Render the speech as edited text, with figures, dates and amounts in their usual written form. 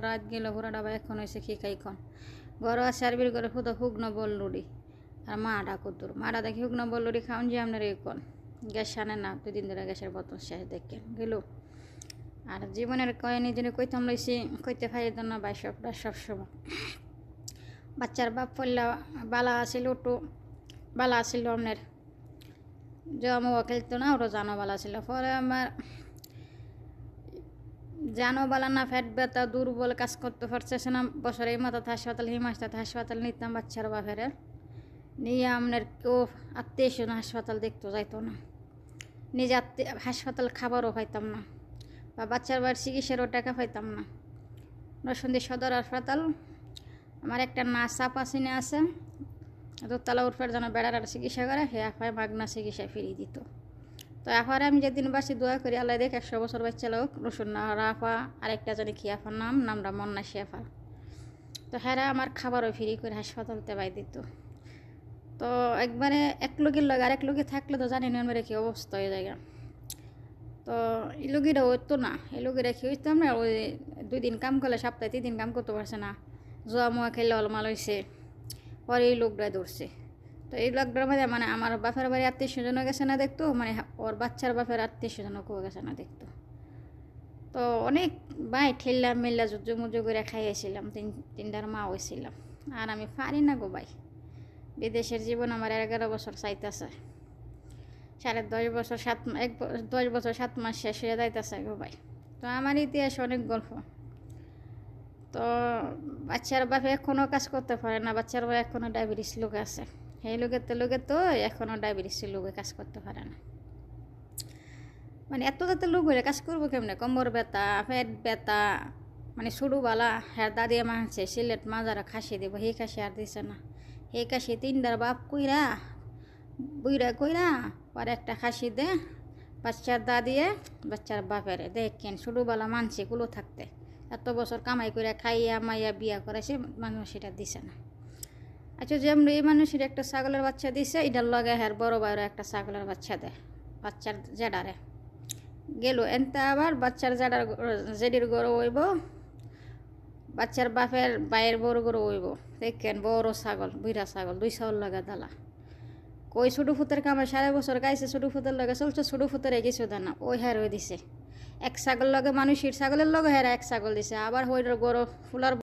রাত গেল পুরাটা বা এখন হয়েছে কি খাই খন ঘর আছে আর বের করে ফুটো শুকনো বললুড়ি আর মাটা কুতুর মাটা দেখি শুকনো বললুড়ি খাওন যে আপনার এই কন গ্যাস আনে না 2 দিন ধরে গ্যাসের বোতল শেষ দেখেন গেল আর জীবনের কয়ে নিজের কইতাম লইছি কইতে পারিত না ভাই সবসময় বাচ্চার বাপ পড়লা বালা আছিল ওটু বালা আছিল আপনার জমা খেলতো না ওটা জানো বালা ছিল পরে আমার জানো বালা না ফ্যাট ব্যথা দুর্বল কাজ করতে পারছে না বছরে মাথাতে হাসপাতাল হিমাস্তাতে হাসপাতাল নিতাম বাচ্চার বাপের নিয়ে আপনার কেউ আত্মীয় স্বজন হাসপাতাল দেখতে যাইতো না নিজে হাসপাতাল খাবারও পাইতাম না বা বাচ্চার বাড়ির চিকিৎসারও টাকা পাইতাম না নরসিংদী সদর হাসপাতাল আমার একটা নার্স চাপা চিনে আছে দোতলা উঠবার জন্য বেড়ার চিকিৎসা করে হে আফায় মাগনা চিকিৎসা ফিরিয়ে দিত তো আফারে আমি যেদিন বাসি দোয়া করি আল্লাহ দেখ 100 বছর বাচ্চা লোক রসুন না আফা আরেকটা জানি কি আফার নামটা মন্না শেফা তো হ্যাঁ আমার খাবারও ফ্রি করে হাসপাতালতে বাই দিত তো একবারে এক লোকের লগে আরেক লোকে থাকলে তো জানি না আমার কি অবস্থা হয়ে যায় তো এই লোকেরা হইতো না এই লোকেরা কি হইতো আমরা ওই 2 দিন কাম করলে সপ্তাহে 3 দিন কাম করতে পারছে না জোয়া মুয়া খেলে অলমাল হয়েছে পরে এই লোকরা ধরছে তো এই লোকটার মধ্যে মানে আমার বাপের বাড়ি আত্মীয় স্বজনও গেছে না দেখতো মানে ওর বাচ্চার বাপের আত্মীয় স্বজনও কেউ গেছে না দেখতো তো অনেক ভাই ঠেললা মেললা যুদ্ধ মুজো করে খাইয়েছিলাম 3টার মা হয়েছিলাম আর আমি পারি না গো ভাই বিদেশের জীবন আমার 11 বছর চাইতেছে 10.5 বছর 10 বছর 7 মাস শেষ হয়ে যাইতেছে গো ভাই তো আমার ইতিহাস অনেক গল্প তো বাচ্চার বাপে এখনও কাজ করতে পারে না বাচ্চার বাপ এখনও ডায়াবেটিস লোক আছে এই লোকের তো এখনও ডায়াবেটিসের লোকে কাজ করতে পারে না মানে এত লোক হলে কাজ করবো কেমনে কোমর ব্যথা পেট ব্যথা মানে ছোটোবেলা হ্যাঁ দাদিয়া মানছে সিলেট মাজারা খাসি দেব সেই খাসি আর দিছে না সেই খাসি 3টার বাপ কইরা বুইরা কইরা পরে একটা খাসি দে বাচ্চার দাদিয়ে বাচ্চার বাপের দেখেন ছোটোবেলা মানছে গুলো থাকতে এত বছর কামাই করে খাইয়া মাইয়া বিয়া করাইছে মানুষ সেটা দিছে না আচ্ছা যেমন এই মানুষের একটা ছাগলের বাচ্চা দিছে এটার লগে হ্যাঁ বড় বাইরে একটা ছাগলের বাচ্চা দেয় বাচ্চার জেডারে গেল এনতে আবার বাচ্চার জেডির গরু হইব বাচ্চার বাপের বাইয়ের বড় গরু হইব দেখেন বড় ছাগল বুড়া ছাগল 2 ছাগল লগা দালা কই ছোটো ফুতের কামাই 7 বছর গাইছে ছোটো ফুতের লগে চলছে ছোটো ফুতের কিছু দেয় না ওই হ্যার হয়ে দিছে এক ছাগল লগে মানুষের ছাগলের লগে হ্যাঁ এক ছাগল দিছে আবার হইল গরু ফুলার